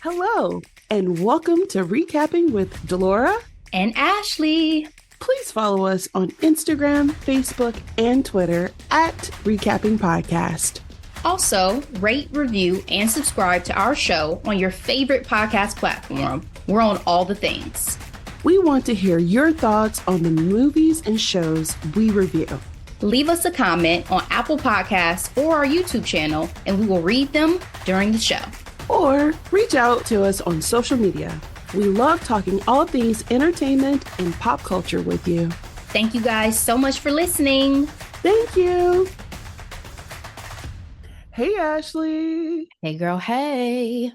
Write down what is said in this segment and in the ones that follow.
Hello, and welcome to Recapping with Delora and Ashley. Please follow us on Instagram, Facebook, and Twitter at Recapping Podcast. Also, rate, review, and subscribe to our show on your favorite podcast platform. We're on all the things. We want to hear your thoughts on the movies and shows we review. Leave us a comment on Apple Podcasts or our YouTube channel, and we will read them during the show. Or reach out to us on social media. We love talking all things entertainment and pop culture with you. Thank you guys so much for listening. Thank you. Hey, Ashley. Hey, girl. Hey.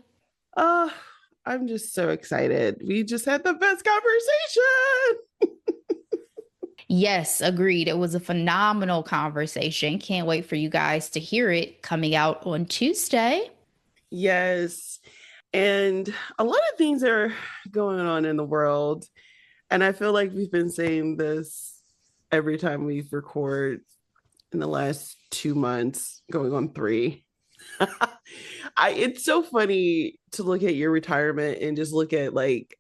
I'm just so excited. We just had the best conversation. Yes, agreed. It was a phenomenal conversation. Can't wait for you guys to hear it coming out on Tuesday. Yes. And a lot of things are going on in the world. And I feel like we've been saying this every time we record in the last 2 months, going on 3. It's so funny to look at your retirement and just look at like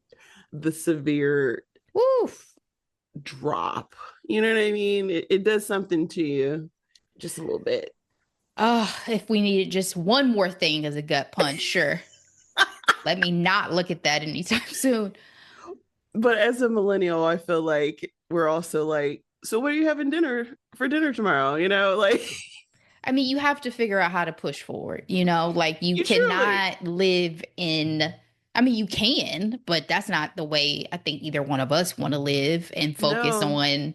the severe drop. You know what I mean? It does something to you just a little bit. If we needed just one more thing as a gut punch, sure. Let me not look at that anytime soon. But as a millennial, I feel like we're also like, so what are you having for dinner tomorrow? You know, like. I mean, you have to figure out how to push forward, you know, like you cannot live in, I mean, you can, but that's not the way I think either one of us want to live and focus on,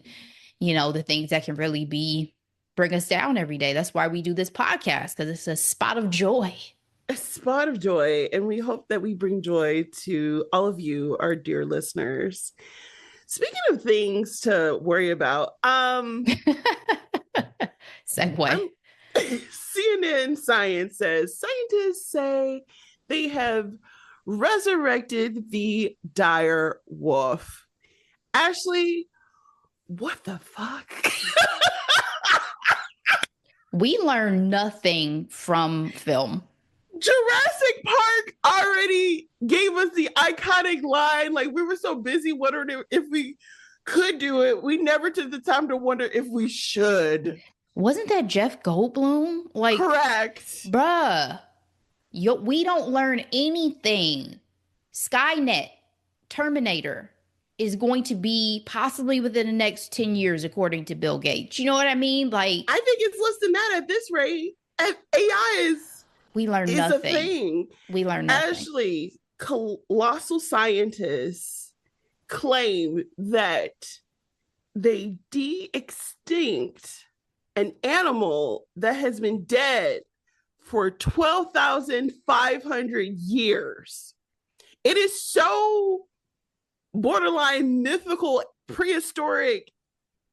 you know, the things that can really bring us down every day. That's why we do this podcast, because it's a spot of joy. A spot of joy. And we hope that we bring joy to all of you, our dear listeners. Speaking of things to worry about, segue. CNN Science says scientists say they have resurrected the dire wolf. Ashley, what the fuck? We learn nothing from film. Jurassic Park already gave us the iconic line. Like, we were so busy wondering if we could do it. We never took the time to wonder if we should. Wasn't that Jeff Goldblum? Like, correct. Bruh. We don't learn anything. Skynet, Terminator is going to be possibly within the next 10 years, according to Bill Gates. You know what I mean? Like, I think it's less than that at this rate. AI we learn nothing. A thing. We learn nothing. Ashley, colossal scientists claim that they de-extinct an animal that has been dead for 12,500 years. It is so borderline mythical, prehistoric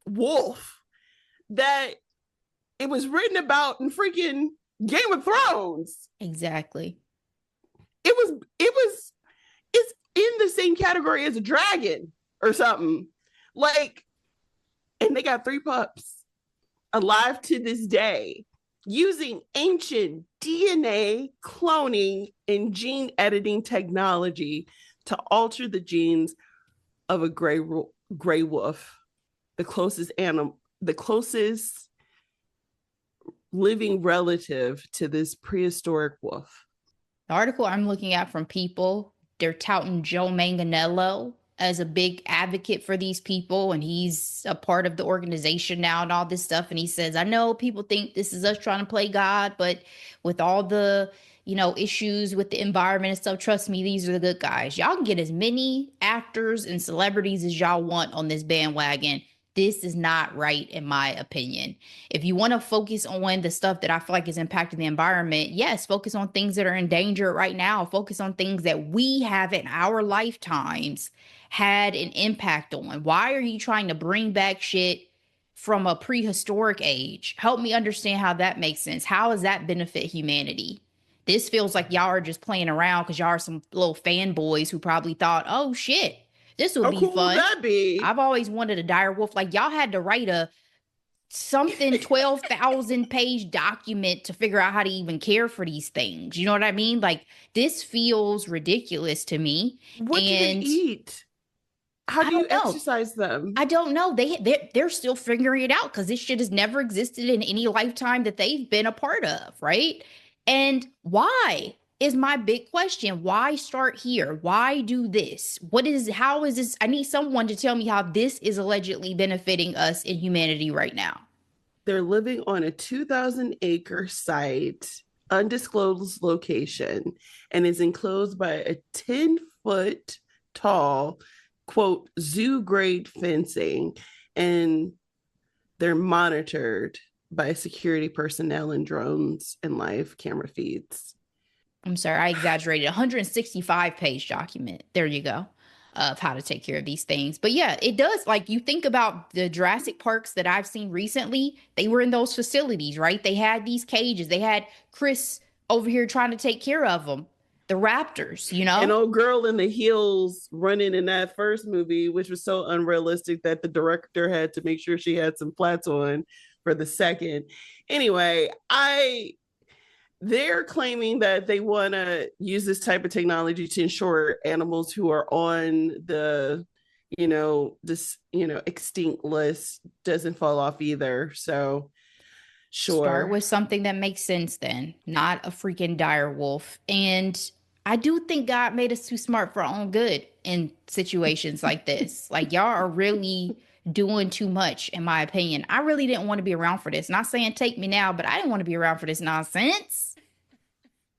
wolf that it was written about in freaking Game of Thrones. Exactly. It's in the same category as a dragon or something. Like, and they got 3 pups alive to this day using ancient DNA cloning and gene editing technology to alter the genes of a gray wolf, the closest living relative to this prehistoric wolf. The article I'm looking at from People, they're touting Joe Manganiello as a big advocate for these people, and he's a part of the organization now and all this stuff. And he says, I know people think this is us trying to play God, but with all the, you know, issues with the environment and stuff, trust me, these are the good guys. Y'all can get as many actors and celebrities as y'all want on this bandwagon. This is not right, in my opinion. If you want to focus on the stuff that I feel like is impacting the environment, yes, focus on things that are in danger right now. Focus on things that we have in our lifetimes had an impact on. Why are you trying to bring back shit from a prehistoric age? Help me understand how that makes sense. How does that benefit humanity? This feels like y'all are just playing around because y'all are some little fanboys who probably thought, oh shit, this would be cool fun. Would that be? I've always wanted a dire wolf. Like, y'all had to write a something 12,000 page document to figure out how to even care for these things. You know what I mean? Like, this feels ridiculous to me. What do they And eat? How I do you don't know. exercise them? I don't know. They're still figuring it out because this shit has never existed in any lifetime that they've been a part of, right? And why is my big question. Why start here? Why do this? How is this? I need someone to tell me how this is allegedly benefiting us in humanity right now. They're living on a 2,000-acre site, undisclosed location, and is enclosed by a 10-foot tall, quote, zoo grade fencing. And they're monitored by security personnel and drones and live camera feeds. I'm sorry, I exaggerated. 165-page document. There you go. Of how to take care of these things. But yeah, it does. Like, you think about the Jurassic Parks that I've seen recently, they were in those facilities, right? They had these cages. They had Chris over here trying to take care of them. The raptors, you An know? old girl in the heels running in that first movie, which was so unrealistic that the director had to make sure she had some flats on for the second. Anyway, they're claiming that they want to use this type of technology to ensure animals who are on the extinct list doesn't fall off either. So Start sure. with something that makes sense then, not a freaking dire wolf. And I do think God made us too smart for our own good in situations like this. Like, y'all are really doing too much, in my opinion. I really didn't want to be around for this. Not saying take me now, but I didn't want to be around for this nonsense.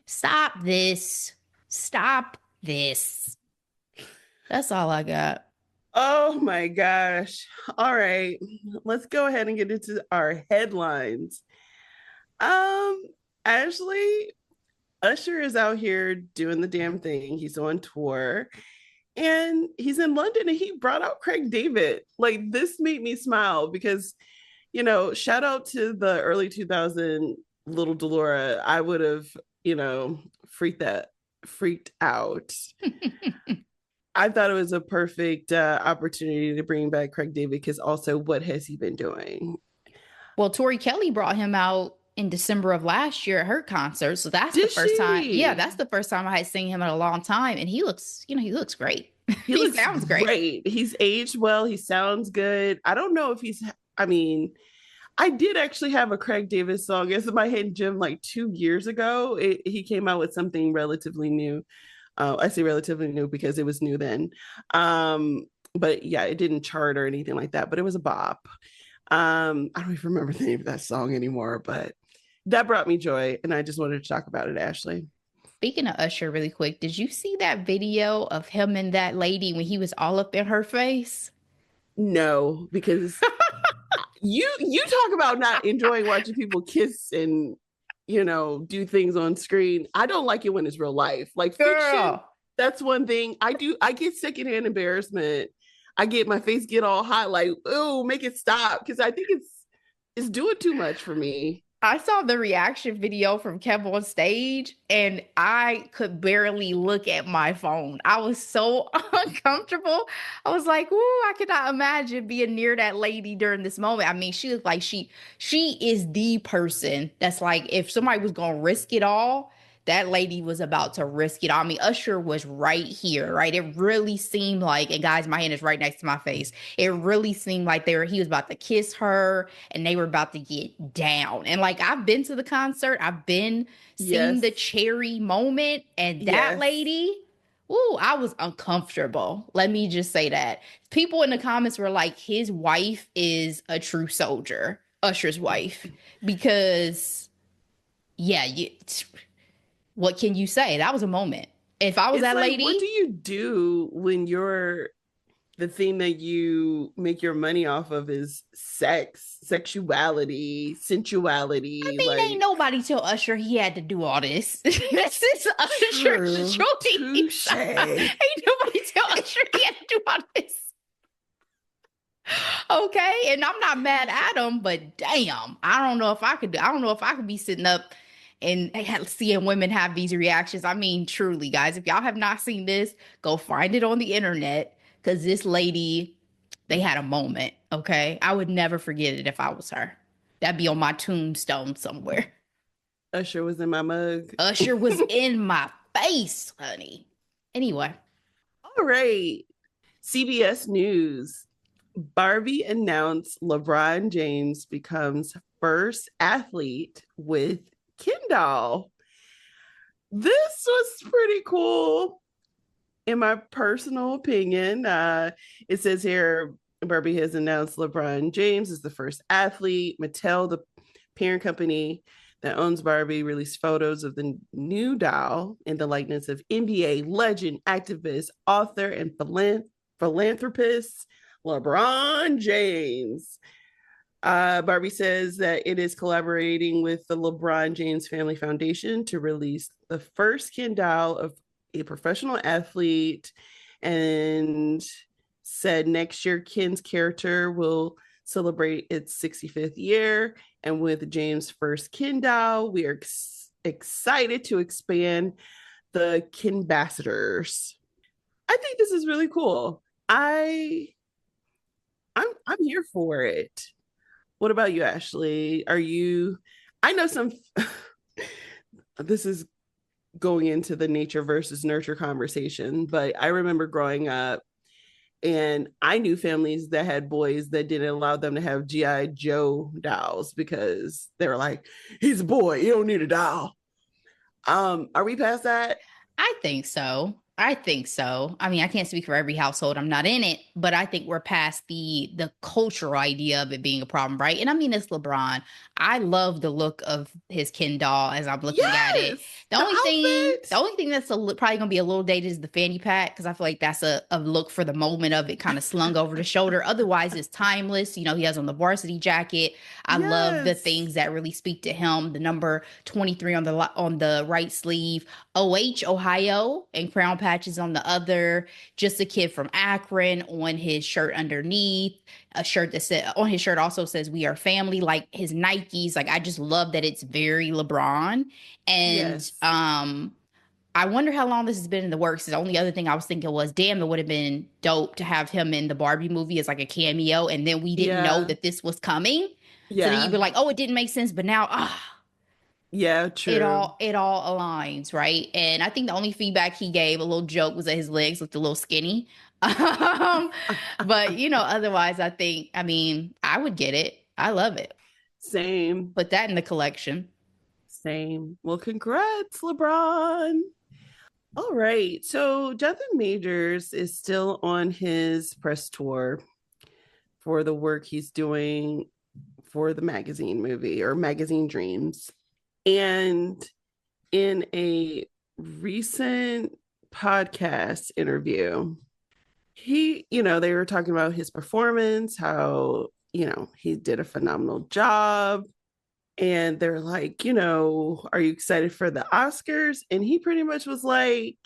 Stop this. Stop this. That's all I got. Oh my gosh. All right. Let's go ahead and get into our headlines. Um, Ashley, Usher is out here doing the damn thing. He's on tour and he's in London and he brought out Craig David. Like, this made me smile because, shout out to the early 2000 little Delora. I would have, freaked out. I thought it was a perfect opportunity to bring back Craig David because also, what has he been doing? Well, Tori Kelly brought him out in December of last year at her concert. So that's the Did first time. Yeah, she? that's the first time I had seen him in a long time. And he looks great. He He looks sounds great. great. He's aged well. He sounds good. I don't know if I mean, I did actually have a Craig David song as my hidden gem like 2 years ago. He came out with something relatively new. I say relatively new because it was new then. But yeah, it didn't chart or anything like that, but it was a bop. I don't even remember the name of that song anymore, but that brought me joy. And I just wanted to talk about it, Ashley. Speaking of Usher, really quick, did you see that video of him and that lady when he was all up in her face? No, because you talk about not enjoying watching people kiss and do things on screen. I don't like it when it's real life. Like fiction, Girl. that's one thing. I get secondhand embarrassment. I get my face get all hot, like, oh, make it stop. Because I think it's doing too much for me. I saw the reaction video from Kev on stage and I could barely look at my phone. I was so uncomfortable. I was like, "Ooh, I cannot imagine being near that lady during this moment." I mean, she looked like she is the person that's like, if somebody was gonna risk it all, that lady was about to risk it all. I mean, Usher was right here, right? It really seemed like, and guys, my hand is right next to my face. It really seemed like he was about to kiss her and they were about to get down. And like, I've been to the concert, I've been seeing Yes. the cherry moment, and that Yes. lady, ooh, I was uncomfortable. Let me just say that. People in the comments were like, his wife is a true soldier, Usher's wife, because yeah, what can you say? That was a moment. If I was It's that like, what do lady, you do when the thing that you make your money off of is sex, sexuality, I sensuality? mean, ain't Like, nobody tell Usher he had to do all this. This is Usher's true, choice. touche. Ain't nobody tell Usher he had to do all this. Okay, and I'm not mad at him, but damn, I don't know if I could. I don't know if I could be sitting up and seeing women have these reactions. I mean, truly, guys, if y'all have not seen this, go find it on the internet because this lady, they had a moment. Okay, I would never forget it if I was her. That'd be on my tombstone somewhere. Usher was in my mug. Usher was in my face, honey. Anyway. All right. CBS News. Barbie announced LeBron James becomes first athlete with Ken doll. This was pretty cool, in my personal opinion. It says here Barbie has announced LeBron James is the first athlete. Mattel, the parent company that owns Barbie, released photos of the new doll in the likeness of NBA legend, activist, author, and philanthropist LeBron James. Barbie says that it is collaborating with the LeBron James Family Foundation to release the first Ken doll of a professional athlete, and said next year Ken's character will celebrate its 65th year. And with James' first Ken doll, we are excited to expand the Ken ambassadors. I think this is really cool. I'm here for it. What about you, Ashley? Are you? I know some. This is going into the nature versus nurture conversation, but I remember growing up and I knew families that had boys that didn't allow them to have G.I. Joe dolls because they were like, he's a boy, you don't need a doll. Are we past that? I think so. I think so. I mean, I can't speak for every household. I'm not in it, but I think we're past the cultural idea of it being a problem, right? And I mean, it's LeBron. I love the look of his Ken doll as I'm looking at it. The only thing that's probably gonna be a little dated is the fanny pack, because I feel like that's a look for the moment of it, kind of slung over the shoulder. Otherwise, it's timeless. You know, he has on the varsity jacket. I love the things that really speak to him. The number 23 on the right sleeve, OH Ohio, and crown patches on the other. Just a kid from Akron on his shirt underneath. A shirt that said on his shirt also says "We are family." Like his Nikes. Like I just love that it's very LeBron. And I wonder how long this has been in the works. The only other thing I was thinking was, damn, it would have been dope to have him in the Barbie movie as like a cameo, and then we didn't know that this was coming. So then you'd be like, oh, it didn't make sense, but now yeah, true. It all aligns, right? And I think the only feedback he gave, a little joke, was that his legs looked a little skinny. But otherwise, I mean, I would get it. I love it. Same. Put that in the collection. Same. Well, congrats, LeBron. All right. So Jonathan Majors is still on his press tour for the work he's doing for the magazine movie, or Magazine Dreams. And in a recent podcast interview, they were talking about his performance, how, he did a phenomenal job. And they're like, are you excited for the Oscars? And he pretty much was like,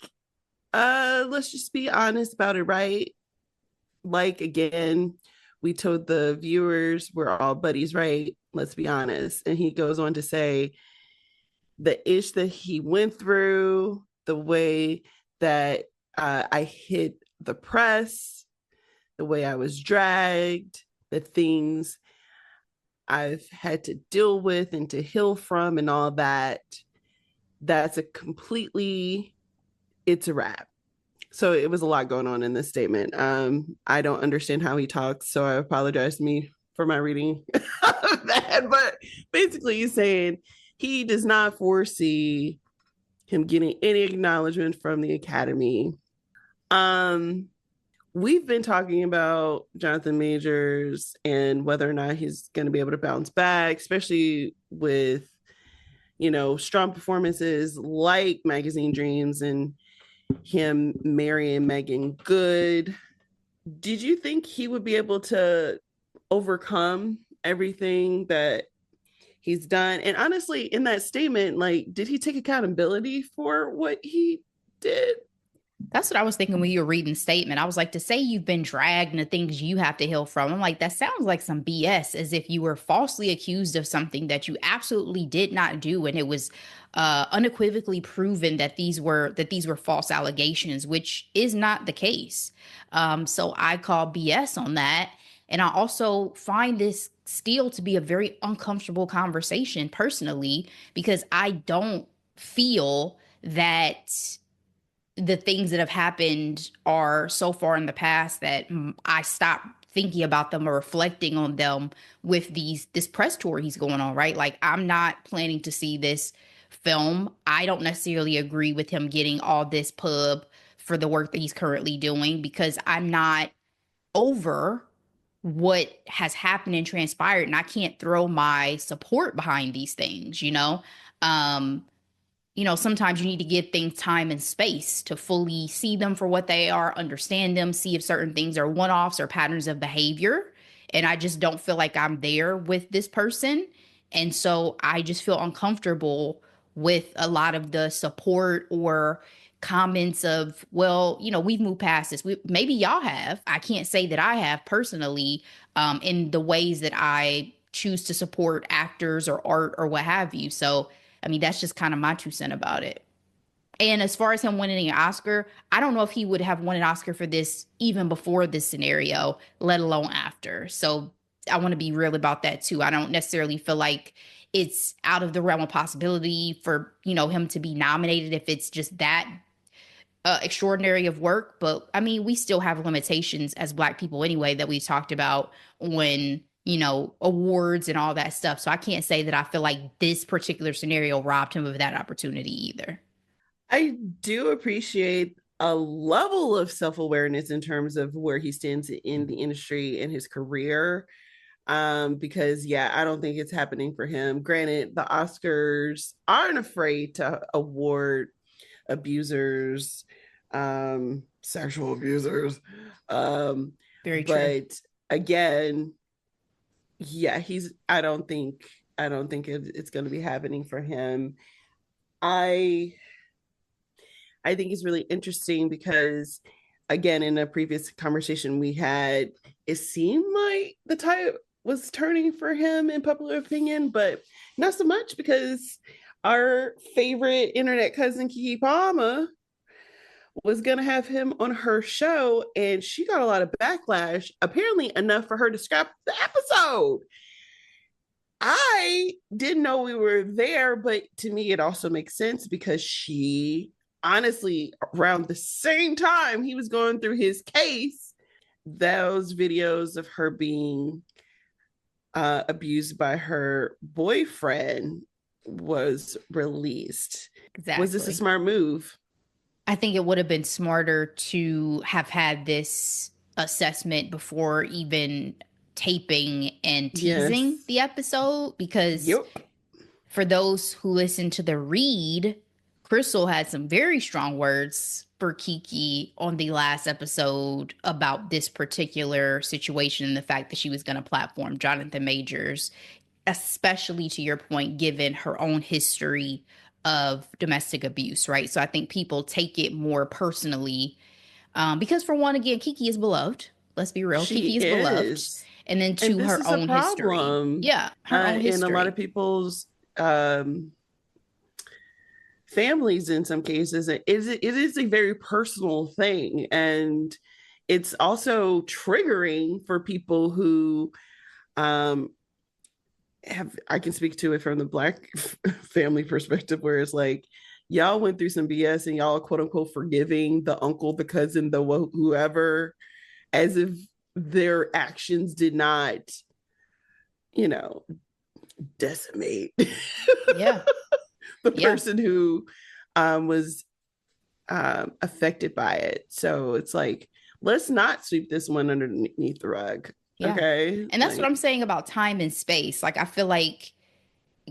let's just be honest about it, right? Like, again, we told the viewers we're all buddies, right? Let's be honest. And he goes on to say the ish that he went through, the way that I hit the press, the way I was dragged, the things I've had to deal with and to heal from and all that. It's a wrap. So it was a lot going on in this statement. I don't understand how he talks, so I apologize to me for my reading of that. But basically he's saying he does not foresee him getting any acknowledgement from the Academy. We've been talking about Jonathan Majors and whether or not he's going to be able to bounce back, especially with, strong performances like Magazine Dreams and him marrying Megan Good. Did you think he would be able to overcome everything that he's done? And honestly, in that statement, like, did he take accountability for what he did? That's what I was thinking when you were reading the statement. I was like, to say you've been dragged into things you have to heal from, I'm like, that sounds like some BS, as if you were falsely accused of something that you absolutely did not do, and it was unequivocally proven that these were false allegations, which is not the case. So I call BS on that. And I also find this still to be a very uncomfortable conversation personally, because I don't feel that the things that have happened are so far in the past that I stop thinking about them or reflecting on them with this press tour he's going on, right? Like, I'm not planning to see this film. I don't necessarily agree with him getting all this pub for the work that he's currently doing, because I'm not over what has happened and transpired, and I can't throw my support behind these things, you know? Um, sometimes you need to give things time and space to fully see them for what they are, understand them, see if certain things are one offs or patterns of behavior. And I just don't feel like I'm there with this person. And so I just feel uncomfortable with a lot of the support or comments of, well, we've moved past this. Maybe y'all have. I can't say that I have personally, in the ways that I choose to support actors or art or what have you. So, I mean, that's just kind of my 2 cents about it. And as far as him winning an Oscar, I don't know if he would have won an Oscar for this even before this scenario, let alone after. So I want to be real about that too. I don't necessarily feel like it's out of the realm of possibility for, him to be nominated if it's just that extraordinary of work. But I mean, we still have limitations as Black people anyway that we talked about when, awards and all that stuff. So I can't say that I feel like this particular scenario robbed him of that opportunity either. I do appreciate a level of self-awareness in terms of where he stands in the industry and his career. Because yeah, I don't think it's happening for him. Granted, the Oscars aren't afraid to award abusers, sexual abusers. Very true. But again, yeah, I don't think it's going to be happening for him. I I think it's really interesting because, again, in a previous conversation we had, it seemed like the tide was turning for him in popular opinion, but not so much because our favorite internet cousin, Keke Palmer, was going to have him on her show, and she got a lot of backlash, apparently enough for her to scrap the episode. I didn't know we were there, but to me, it also makes sense because she honestly, around the same time he was going through his case, those videos of her being abused by her boyfriend was released. Exactly. Was this a smart move? I think it would have been smarter to have had this assessment before even taping and teasing Yes. the episode, because Yep. for those who listen to the read, Crystal had some very strong words for Keke on the last episode about this particular situation and the fact that she was going to platform Jonathan Majors, especially to your point, given her own history of domestic abuse, right? So I think people take it more personally, because for one, again, Keke is beloved. Let's be real. She Keke is beloved. is. And then And to this her is a own history. problem Yeah, her own in a lot history. of people's families in some cases. It is a very personal thing, and it's also triggering for people who um I can speak to it from the Black family perspective, where it's like, y'all went through some BS and y'all quote unquote forgiving the uncle, the cousin, the whoever, as if their actions did not, you know, decimate Yeah. the Yeah. person who was affected by it. So it's like, let's not sweep this one underneath the rug. Yeah. Okay. And that's what I'm saying about time and space. Like, I feel like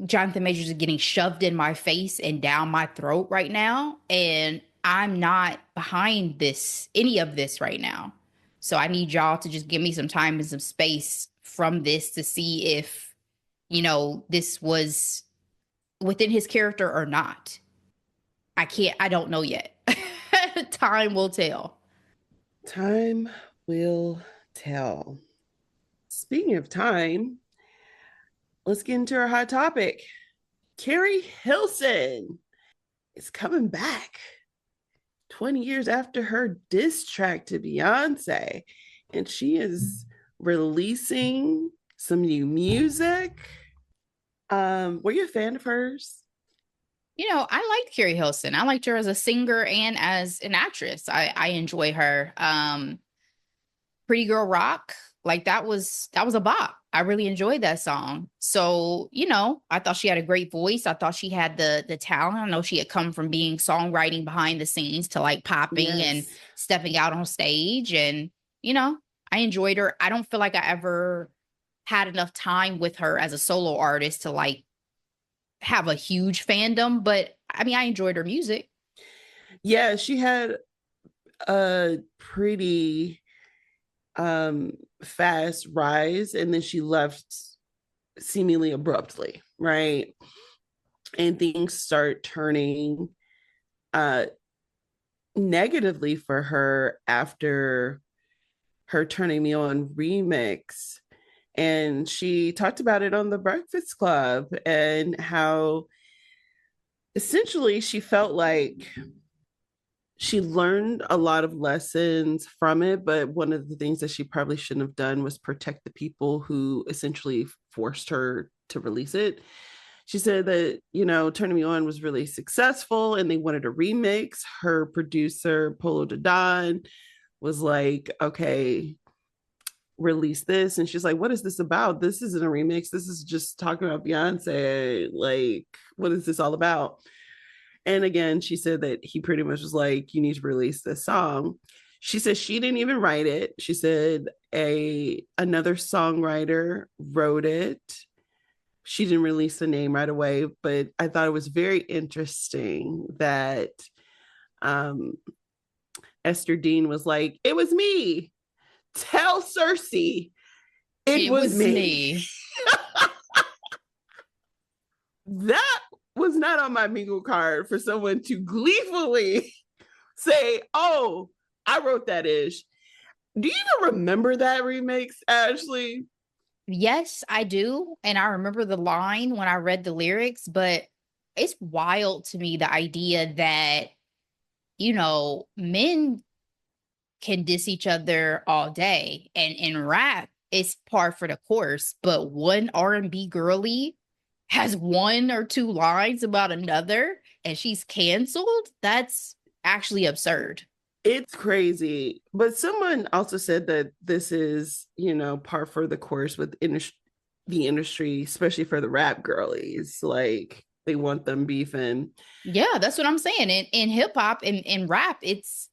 Jonathan Majors is getting shoved in my face and down my throat right now. And I'm not behind any of this right now. So I need y'all to just give me some time and some space from this to see if, this was within his character or not. I don't know yet. Time will tell. Time will tell. Speaking of time, let's get into our hot topic. Keri Hilson is coming back 20 years after her diss track to Beyonce, and she is releasing some new music. Were you a fan of hers? I liked Keri Hilson. I liked her as a singer and as an actress. I enjoy her. Pretty Girl Rock, like that was a bop. I really enjoyed that song. So, I thought she had a great voice. I thought she had the talent. I know she had come from being songwriting behind the scenes to like popping and Yes. stepping out on stage. And, I enjoyed her. I don't feel like I ever had enough time with her as a solo artist to like have a huge fandom, but I mean, I enjoyed her music. Yeah, she had a pretty um fast rise and then she left seemingly abruptly, right? And things start turning uh negatively for her after her Turning Me On remix. And she talked about it on the Breakfast Club and how essentially she felt like she learned a lot of lessons from it, but one of the things that she probably shouldn't have done was protect the people who essentially forced her to release it. She said that, Turning Me On was really successful and they wanted a remix. Her producer, Polo Don, was like, okay, release this. And she's like, what is this about? This isn't a remix. This is just talking about Beyonce. Like, what is this all about? And again, she said that he pretty much was like, you need to release this song. She said she didn't even write it. She said another songwriter wrote it. She didn't release the name right away, but I thought it was very interesting that um, Esther Dean was like, it was me. Tell Cersei it It was was me. me. That was not on my bingo card for someone to gleefully say, oh, I wrote that ish. Do you even remember that remix, Ashley? Yes, I do. And I remember the line when I read the lyrics, but it's wild to me the idea that, men can diss each other all day. And in rap, it's par for the course. But one R&B girly has one or two lines about another and she's canceled. That's actually absurd. It's crazy. But someone also said that this is, par for the course with the industry, especially for the rap girlies. Like they want them beefing. Yeah, that's what I'm saying. In hip hop and in rap, it's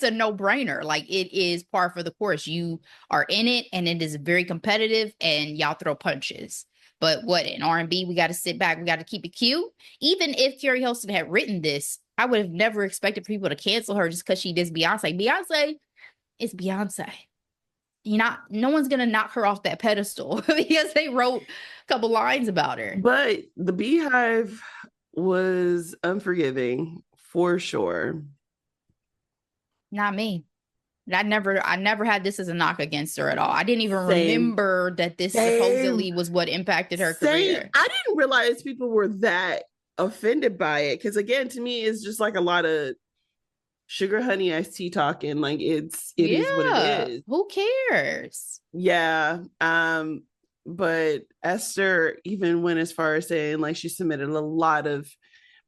a no-brainer. Like it is par for the course. You are in it and it is very competitive and y'all throw punches. But what in R&B, we got to sit back, we got to keep it cute. Even if Keri Hilson had written this, I would have never expected people to cancel her just because she did Beyonce. Beyonce is Beyonce. No one's gonna knock her off that pedestal because they wrote a couple lines about her. But the Beehive was unforgiving for sure. Not me. I never had this as a knock against her at all. I didn't even Same. remember that this Same. supposedly was what impacted her Same. career. I didn't realize people were that offended by it. Because again, to me, it's just like a lot of sugar honey iced tea talking. Like it is what it Yeah. is. Who cares? Yeah. But Esther even went as far as saying like she submitted a lot of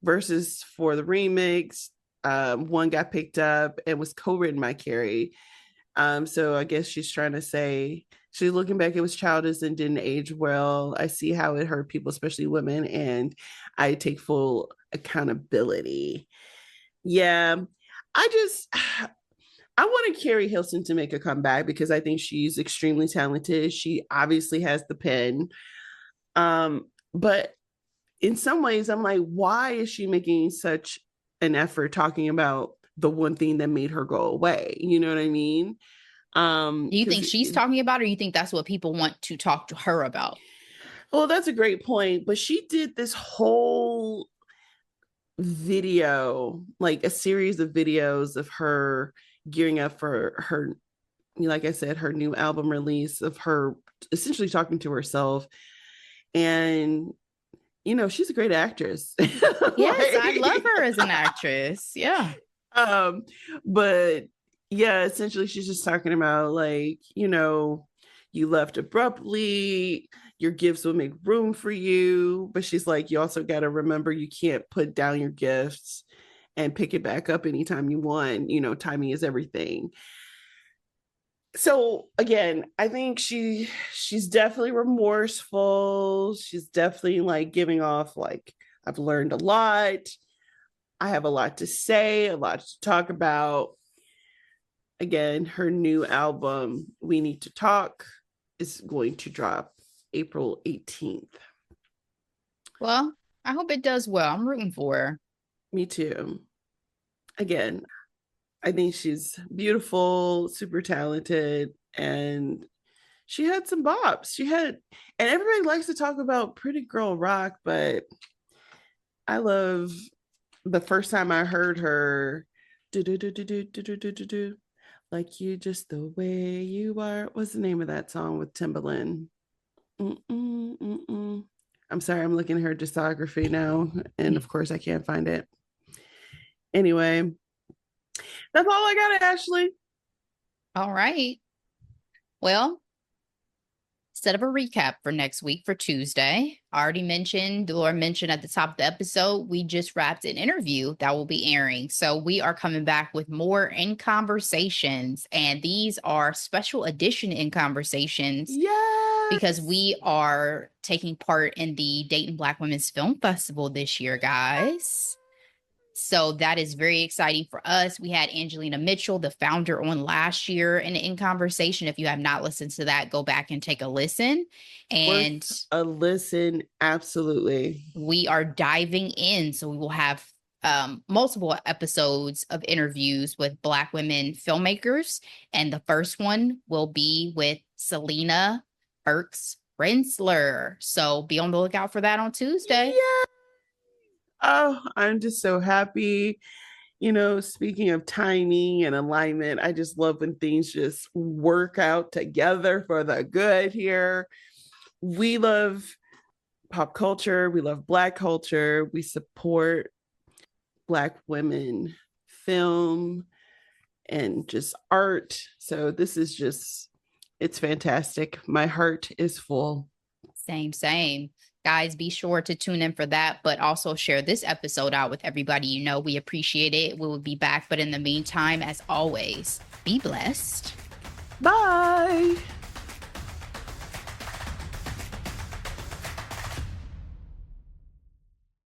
verses for the remix. One got picked up and was co-written by Keri. So I guess she's trying to say she's looking back, it was childish and didn't age well. I see how it hurt people, especially women, and I take full accountability. Yeah. I just I wanted Keri Hilson to make a comeback because I think she's extremely talented. She obviously has the pen. But in some ways, I'm like, why is she making such an effort talking about the one thing that made her go away? You know what I mean? Do you think Because she's talking about it, or you think that's what people want to talk to her about? well, that's a great point. But she did this whole video, like a series of videos of her gearing up for her, like I said, her new album release, of her essentially talking to herself. And she's a great actress. Yes, I Like, love her as an actress. Yeah. but yeah, essentially she's just talking about like, you left abruptly. Your gifts will make room for you. But she's like, you also got to remember you can't put down your gifts and pick it back up anytime you want. You know, timing is everything. So again, I think she's definitely remorseful. She's definitely like giving off like, I've learned a lot. I have a lot to say, a lot to talk about. Again, her new album, We Need to Talk, is going to drop April 18th. Well, I hope it does well. I'm rooting for her. Me too. Again, I think she's beautiful, super talented, and she had some bops. And everybody likes to talk about Pretty Girl Rock, but I love the first time I heard her, like you just the way you are. What's the name of that song with Timbaland? I'm sorry, I'm looking at her discography now, and of course I can't find it. Anyway, that's all I got, Ashley. All right. Well, set up a recap for next week for Tuesday. I already mentioned, Delora mentioned at the top of the episode, we just wrapped an interview that will be airing. So we are coming back with more In Conversations, and these are special edition In Conversations. Yes. Because we are taking part in the Dayton Black Women's Film Festival this year, guys. So that is very exciting for us. We had Angelina Mitchell, the founder, on last year in Conversation. If you have not listened to that, go back and take a listen. And worth a listen, absolutely. We are diving in. So we will have multiple episodes of interviews with Black women filmmakers. And the first one will be with Selena Burks-Rentschler. So be on the lookout for that on Tuesday. Yeah. Oh, I'm just so happy. You know, speaking of timing and alignment, I just love when things just work out together for the good here. We love pop culture. We love Black culture. We support Black women film and just art. So this is just, it's fantastic. My heart is full. Same. Guys, be sure to tune in for that, but also share this episode out with everybody you know. We appreciate it. We will be back. But in the meantime, as always, be blessed. Bye.